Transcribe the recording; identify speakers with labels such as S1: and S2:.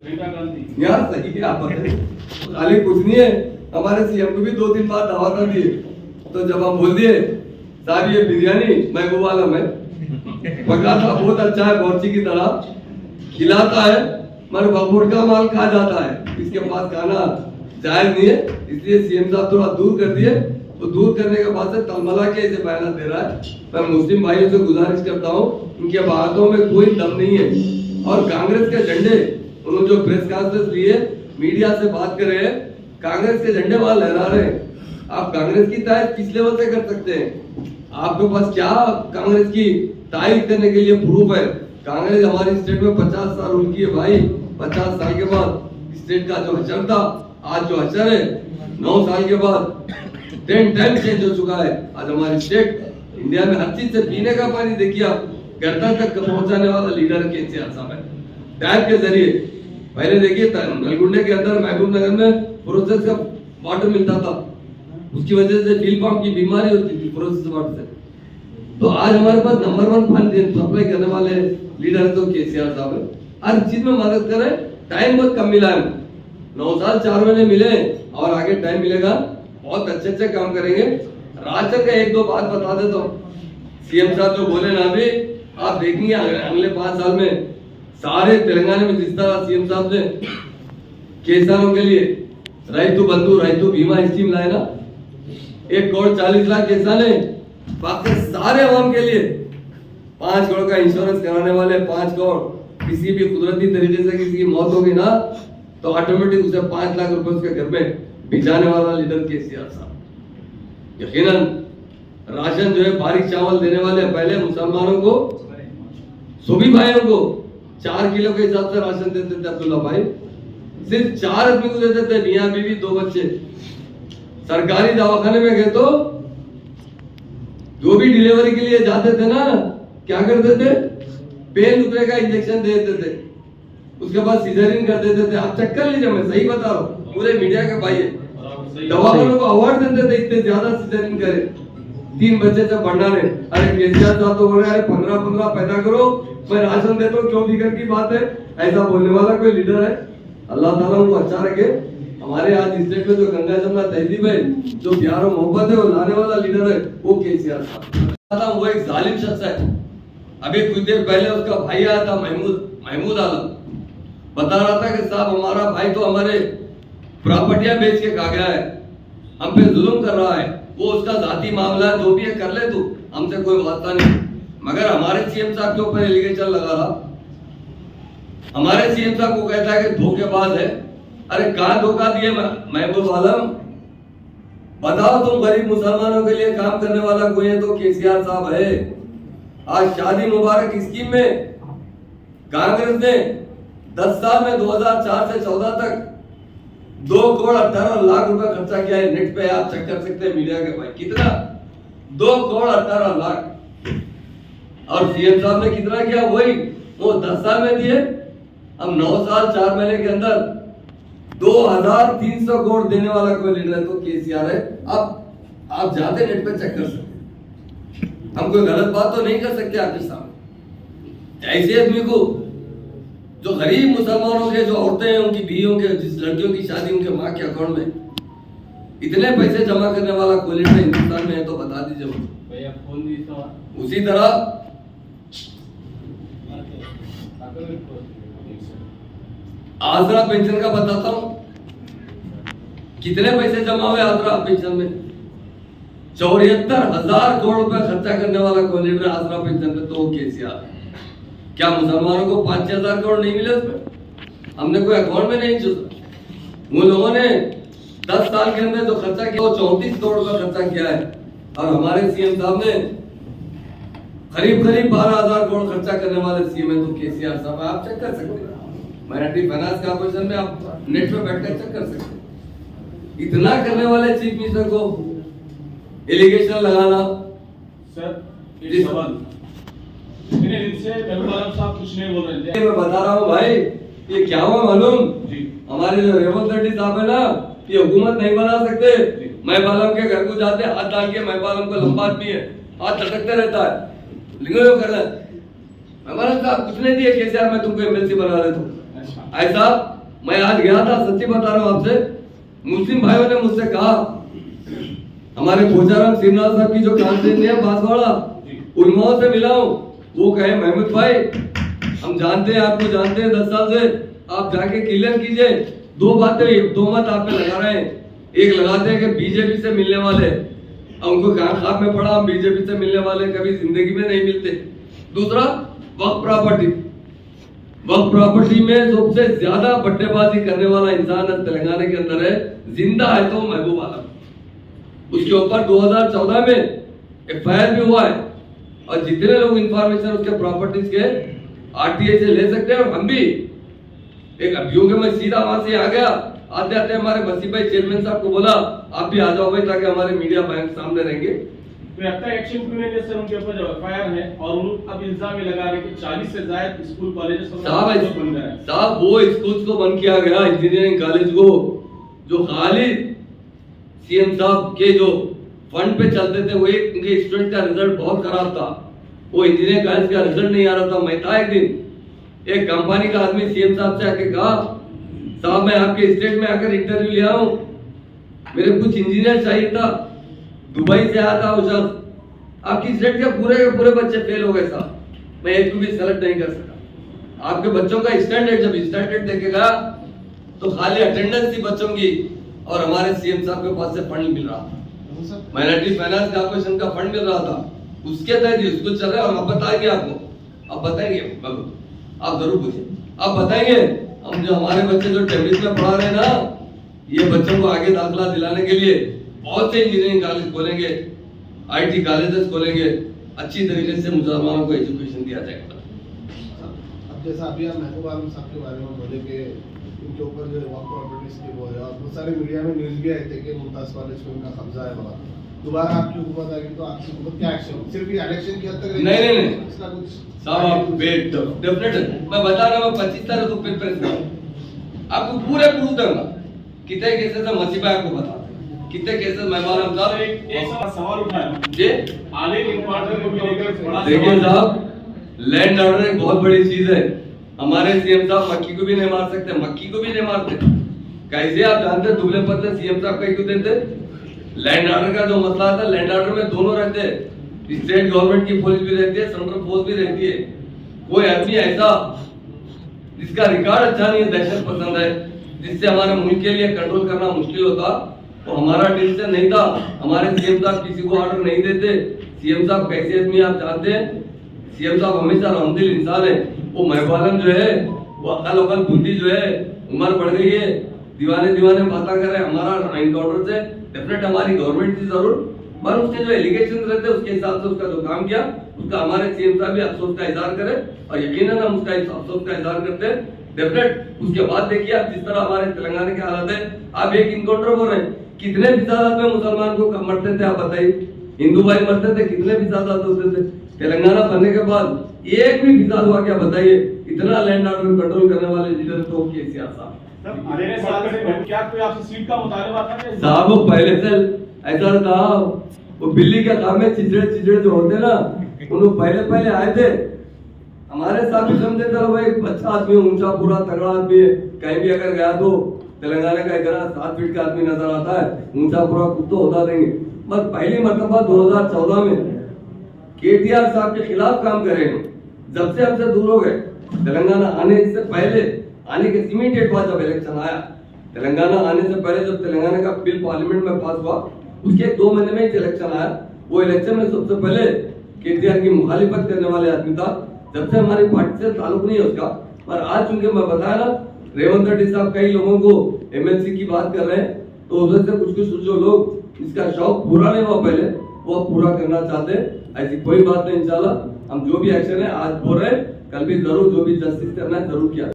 S1: यार सही है, आप बताइए। खाली कुछ नहीं है, हमारे सीएम को भी 2-3 बार दावत ना दिए, तो जब हम बोल दिए साहब ये बिरयानी महबूब आलम है, पकाता बहुत अच्छा है, बोर्ची की तरह खिलाता है, मगर बबूर का माल खा जाता है, इसके पास खाना जायज नहीं है, इसलिए सीएम साहब थोड़ा दूर कर दिए। तो दूर करने के बाद से तलमला के इसे बयान दे रहा है। मैं मुस्लिम भाइयों से गुजारिश करता हूँ, इनके बातों में कोई दम नहीं है, और कांग्रेस के झंडे उन्होंने जो प्रेस कॉन्फ्रेंस लिए मीडिया से बात कर रहे हैं, कांग्रेस के झंडे वहां लहरा रहे हैं। आप कांग्रेस की तारीफ किस लेवल से कर सकते हैं? आपके पास क्या कांग्रेस की तारीफ करने के लिए प्रूफ है? कांग्रेस हमारी स्टेट में 50 साल रूल की है भाई। 50 साल के बाद स्टेट का जो अचर था, आज जो अचर है, 9 साल के बाद 10 टाइम चेंज हो चुका है। आज हमारी स्टेट इंडिया में हर चीज से पीने का पानी देखिए आप, घर तक पहुंचाने वाला लीडर केसीआर साहब है। टैप के जरिए पहले देखिए नलगुंडे के अंदर महबूब नगर में प्रोसेस का वाटर मिलता था, उसकी वजह से फील पंप की बीमारी होती थी प्रोसेस वाटर से। तो आज हमारे पास नंबर 1 पानी सप्लाई करने वाले लीडर तो केसीआर साहब है। हर चीज में मदद करें। टाइम बहुत कम मिला है, 9 साल 4 महीने मिले और आगे टाइम मिलेगा, बहुत अच्छे काम करेंगे। राशन का 1-2 बात बता देता हूँ। सीएम साहब जो बोले ना, अभी आप देखेंगे अगले 5 साल में सारे तेलंगाना में जिस तरह सीएम साहब ने किसानों के लिए रैतु बंधु रैतु बीमा स्कीम लाए ना, 1 करोड़ 40 लाख किसान है, बाकी सारे आवाम के लिए 5 करोड़ का इंश्योरेंस कराने वाले, 5 करोड़ किसी भी कुदरती तरीके से किसी की मौत होगी ना, तो ऑटोमेटिक उसे 5 लाख रुपए उसके घर में भिजाने वाला लीडर केसीआर साहब। यकीनन राशन जो है बारीक चावल देने वाले, पहले मुसलमानों को सभी भाइयों को 4 किलो के हिसाब से राशन देते थे अब्दुल्ला भाई, सिर्फ 4 आदमी को देते थे, मियां बीवी 2 बच्चे। सरकारी दवाखाने में गए तो जो भी डिलीवरी के लिए जाते थे ना, क्या करते थे? पेन रुपए का इंजेक्शन दे देते थे, उसके बाद सिजरिन कर देते थे। आप चेक कर लीजिए, मैं सही बता रहा हूँ, पूरे मीडिया के भाई है। दवाखानों को अवार्ड देते थे, इतने ज्यादा सिजरिन करे 3 बच्चे से बढ़ना ने। अरे केसीआर साहब तो बोल रहे हैं 15 पैदा करो, मैं राशन देता हूँ, क्यों फिक्र की बात है? ऐसा बोलने वाला कोई लीडर है? अल्लाह ताला उनको अच्छा रखे। हमारे आज स्टेट में जो गंगा जमुना तहजीब है, जो प्यार और मोहब्बत है, वो लाने वाला लीडर है वो केसीआर साहब। वो एक जालिम शख्स है। अभी कुछ देर पहले उसका भाई आया था महमूद आलम, बता रहा था कि साहब हमारा भाई तो हमारे प्रॉपर्टियां बेच के खा गया है, हम पे जुल्म कर रहा है, वो उसका जाती मामला है, जो भी है कर ले तू, हमसे कोई वास्ता नहीं। मगर हमारे सीएम साहब के ऊपर एलिगेशन लगा रहा, हमारे सीएम साहब को कहता है कि धोखेबाज है। अरे कहां धोखा दिए महबूब आलम? बताओ, तुम गरीब मुसलमानों के लिए काम करने वाला कोई है तो केसीआर साहब है। आज शादी मुबारक स्कीम में कांग्रेस ने 10 साल में 2004 से 14 तक 2 करोड़ 18 लाख रुपए खर्चा किया है। नेट पे आप चेक कर सकते हैं मीडिया के भाई, कितना? 2 करोड़ 18 लाख। और सीएम साहब ने कितना किया? वही वो 10 साल में दिए। अब 9 साल 4 महीने के अंदर 2300 करोड़ देने वाला कोई लीडर तो केसीआर है। अब आप जाते नेट पे चेक कर सकते, हम कोई गलत बात तो नहीं कर सकते आपके सामने। ऐसे आदमी को जो गरीब मुसलमानों के जो औरतें हैं, उनकी बीवियों के, जिस लड़कियों की शादी उनके माँ के अकाउंट में इतने पैसे जमा करने वाला कोई लीडर हिंदुस्तान में है तो बता दीजिए भैया। उसी तरह आसरा पेंशन का बताता हूं, कितने पैसे जमा हुए आसरा पेंशन में? 74,000 करोड़ रुपए खर्चा करने वाला कोई लीडर आसरा पेंशन में तो केसीआर। क्या मुसलमानों को 5-6 हजार करोड़ नहीं मिले उसमें? हमने कोई अकाउंट में नहीं चुना। उन लोगों ने 10 साल के अंदर जो खर्चा किया वो 34 करोड़ का खर्चा किया है, और हमारे सीएम साहब ने करीब 12,000 करोड़ खर्चा करने वाले सीएम है तो केसीआर साहब। आप चेक कर सकते हैं, माइनॉरिटी फाइनेंस कॉर्पोरेशन में आप नेट पे बैठकर चेक कर सकते हैं। इतना करने वाले चीफ मिनिस्टर को एलिगेशन लगाना।
S2: सर ये सवाल इनसे साहब कुछ नहीं बोल रहे थे।
S1: मैं बता रहा हूँ भाई, ये क्या हुआ मालूम? हमारे जो रेवंत रेड्डी साहब है ना, ये हुकूमत नहीं बना सकते। महबालम के घर को जाते हाथ डाल के, महबालम को लंबा आदमी है, हाथ लटकते रहता है, लिंगो कर रहा है। महबालम साहब कुछ नहीं दिए केसीआर, मैं तुमको एमएलसी बना देता हूँ।
S2: अच्छा।
S1: ऐसा मैं आज गया था, सच्ची बता रहा हूँ आपसे, मुस्लिम भाइयों ने मुझसे कहा, हमारे भोजाराम श्रीनिवास साहब की जो कांसेनी है बांसवाड़ा, उलमाओं से मिला हूँ, वो कहे महमूद भाई हम जानते हैं, आपको जानते हैं 10 साल से, आप जाके क्लियर कीजिए। दो बातें, दो मत आप पे लगा रहे हैं। एक लगाते हैं कि बीजेपी से मिलने वाले, उनको कहाँ खाब में पड़ा, हम बीजेपी से मिलने वाले कभी जिंदगी में नहीं मिलते। दूसरा वक्फ प्रॉपर्टी, वक्फ प्रॉपर्टी में सबसे ज्यादा बट्टेबाजी करने वाला इंसान तेलंगाना के अंदर है, जिंदा है तो महबूब आलम। उसके ऊपर 2014 में FIR भी हुआ है, और जितने लोग इंफॉर्मेशन उसके प्रॉपर्टीज के RTI से ले सकते हैं। और हम भी एक अभियोग में सीधा वहां से आ गया, आते आते हमारे मसीह भाई चेयरमैन साहब को बोला आप भी आ जाओ भाई, ताकि हमारे मीडिया बैंक सामने रहेंगे।
S2: तो अब तक एक्शन क्यों नहीं लिया सर उनके ऊपर जो FIR है, और उन अब इल्जाम ये लगा रहे कि 40 से ज्यादा स्कूल कॉलेजेस
S1: साहब वो स्कूल्स को बंद किया गया, इंजीनियरिंग कॉलेज को, जो खाली CM साहब के जो फंड पे चलते थे, वो एक उनके स्टूडेंट का रिजल्ट बहुत खराब था, वो इंजीनियरिंग कॉलेज का रिजल्ट नहीं आ रहा था। मैं था एक दिन, एक कंपनी का आदमी CM साहब से आके कहा साहब मैं आपके स्टेट में आकर इंटरव्यू लिया हूँ, मेरे कुछ इंजीनियर चाहिए था, दुबई से आया था वो शख्स, आपकी स्टेट के पूरे बच्चे फेल हो गए साहब, मैं एक को भी सेलेक्ट नहीं कर सका। आपके बच्चों का स्टैंडर्ड जब स्टैंडर्ड देखेगा तो खाली अटेंडेंस थी बच्चों की, और हमारे CM साहब के पास से फंड मिल रहा था, माइनॉरिटी फाइनेंस कॉर्पोरेशन का फंड मिल रहा था, उसके तहत स्कूल चल रहे हैं। और आप बताएंगे, आपको अब बताएंगे, आप जरूर पूछिए, आप बताएंगे हम जो हमारे बच्चे जो टेम्परेचर में पढ़ा रहे हैं ना, ये बच्चों को आगे दाखिला दिलाने के लिए बहुत से इंजीनियरिंग कॉलेज खोलेंगे, IT कॉलेजेस खोलेंगे, अच्छी तरीके से मुसलमानों को एजुकेशन दिया जाएगा।
S3: अब जैसा अभी आप महबूब आलम साहब के बारे में बोले कि उनके ऊपर जो वक्फ प्रॉपर्टीज की वो है, और बहुत सारे मीडिया में न्यूज़ भी आए थे कि मुमताज कॉलेज में उनका कब्जा है वहाँ, दोबारा आपकी हुकूमत आएगी तो आपकी हुकूमत क्या एक्शन, सिर्फ ये इलेक्शन की हद तक
S1: नहीं
S3: इसका कुछ
S1: साहब आप वेट, डेफिनेटली मैं बता रहा हूँ, 25 तारीख को पेपर आपको पूरे प्रूफ दूंगा, कितने केसेस है मसीबा आपको बता, कितने केसेस मेहमान साहब
S2: एक सवाल उठाया
S1: जी,
S2: आले इंक्वायरी को भी लेकर बड़ा
S1: देखिए साहब लैंड ऑर्डर एक बहुत बड़ी चीज है। हमारे CM साहब मक्खी को भी नहीं मार सकते, मक्खी को भी नहीं मारते, कैसे आप जानते हैं दुबले पतले CM साहब का क्यों देते? लैंड ऑर्डर का जो मसला था, लैंड ऑर्डर में दोनों रहते हैं, स्टेट गवर्नमेंट की पुलिस भी रहती है, सेंट्रल फोर्स भी रहती है। कोई आदमी ऐसा जिसका रिकॉर्ड अच्छा नहीं है, दहशत पसंद है, जिससे हमारे मुल्क के लिए कंट्रोल करना मुश्किल होता, तो हमारा डिसीजन नहीं था। हमारे CM साहब किसी को ऑर्डर नहीं देते। CM साहब कैसे आदमी आप जानते हैं, CM साहब हमेशा रहमदिल इंसान है। वो महबूब आलम जो है वो अकल बुद्धि जो है, उम्र बढ़ गई है, दीवाने बातें कर रहे हैं, हमारा एनकाउंटर से डेफिनेट हमारी गवर्नमेंट थी जरूर, पर उसके जो एलिगेशन रहते उसके हिसाब से उसका जो काम किया उसका हमारे CM साहब भी अफसोस का इजहार करे, और यकीनन हम उसका अफसोस का इजहार करते हैं डेफिनेट। उसके बाद देखिए आप जिस तरह हमारे तेलंगाना के हालत है, आप एक इनकाउंटर बोल रहे हैं, कितने फिसाद में मुसलमान को मरते थे आप बताइए, हिंदू भाई मरते थे, कितने फिसाद होते थे? तेलंगाना बनने के बाद एक भी फिसाद हुआ क्या बताइए? इतना लैंड ऑर्डर कंट्रोल करने वाले लीडर तो KCR साहब।
S2: अगले साल से क्या कोई आपसे सीट का मुतालबा था क्या?
S1: साहब वो पहले से ऐसा था, वो बिल्ली के काम में चिचड़े जो होते ना, उन्होंने पहले आए थे हमारे साथ भी, समझे चलो भाई अच्छा आदमी, ऊंचा पूरा तगड़ा आदमी है, कहीं भी अगर गया तो तेलंगाना का इतना 7 फीट का आदमी नजर आता है, ऊंचा पूरा खुद तो होता देंगे। बस पहली मर्तबा 2014 में KTR साहब के खिलाफ काम करे, जब से हमसे दूर हो गए। तेलंगाना आने से पहले, आने के इमीडिएट बाद जब इलेक्शन आया, तेलंगाना आने से पहले जब तेलंगाना का बिल पार्लियामेंट में पास हुआ, उसके 2 महीने में ही इलेक्शन आया। वो इलेक्शन में सबसे पहले KTR की मुखालिफत करने वाले आदमी था, जब से हमारी पार्टी से ताल्लुक नहीं है उसका। पर आज चूंकि मैं बताया ना, रेवंत रेड्डी साहब कई लोगों को MLC की बात कर रहे हैं, तो उधर से कुछ जो लोग इसका शौक पूरा नहीं हुआ पहले, वो पूरा करना चाहते हैं। ऐसी कोई बात नहीं, इंशाल्लाह हम जो भी एक्शन है आज बोल रहे हैं, कल भी जरूर जो भी जस्टिस करना है जरूर किया।